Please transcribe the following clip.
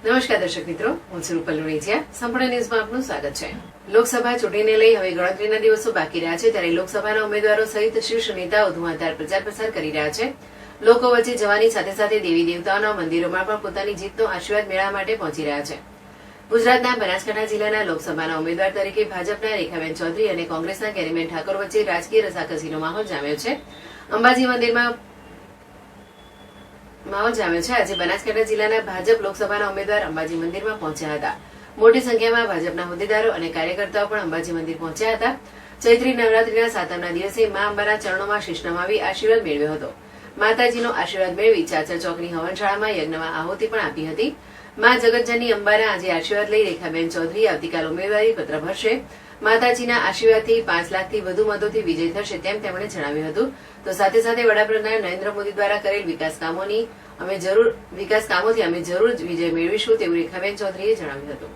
નમસ્કાર દર્શક મિત્રો, હું છું રૂપલ લુણીચિયા. સંપૂર્ણ ન્યૂઝમાં આપનું સ્વાગત છે. લોકસભા ચૂંટણીને લઈ હવે ગણતરીના દિવસો બાકી રહ્યા છે, ત્યારે લોકસભાના ઉમેદવારો સહિત શીર્ષ નેતાઓ ધુઆધાર પ્રચાર પ્રસાર કરી રહ્યા છે. લોકો વચ્ચે જવાની સાથે સાથે દેવી દેવતાઓના મંદિરોમાં પણ પોતાની જીતનો આશીર્વાદ મેળવવા માટે પહોંચી રહ્યા છે. ગુજરાતના બનાસકાંઠા જિલ્લાના લોકસભાના ઉમેદવાર તરીકે ભાજપના રેખાબેન ચૌધરી અને કોંગ્રેસના કેરીબેન ઠાકોર વચ્ચે રાજકીય રસાકસીનો માહોલ જામ્યો છે. અંબાજી મંદિરમાં માહોલ જામ્યો છે. આજે બનાસકાંઠા જિલ્લાના ભાજપ લોકસભાના ઉમેદવાર અંબાજી મંદિરમાં પહોંચ્યા હતા. મોટી સંખ્યામાં ભાજપના હોદ્દેદારો અને કાર્યકર્તાઓ પણ અંબાજી મંદિર પહોંચ્યા હતા. ચૈત્રી નવરાત્રીના સાતમના દિવસે મા અંબાના ચરણોમાં શીશ નમાવી આશીર્વાદ મેળવ્યો હતો. માતાજીનો આશીર્વાદ મેળવી ચાચર ચોકની હવનશાળામાં યજ્ઞમાં આહુતિ પણ આપી હતી. મા જગતજનની અંબાના આજે આશીર્વાદ લઈ રેખાબેન ચૌધરી આવતીકાલ ઉમેદવારી પત્ર ભરશે. માતાજીના આશીર્વાદથી 5 લાખથી વધુ મતોથી વિજય થશે તેમ તેમણે જણાવ્યું હતું. તો સાથે સાથે વડાપ્રધાન નરેન્દ્ર મોદી દ્વારા કરેલ વિકાસ કામોથી અમે જરૂર વિજય મેળવીશું તેવું રેખાબેન ચૌધરીએ જણાવ્યું હતું.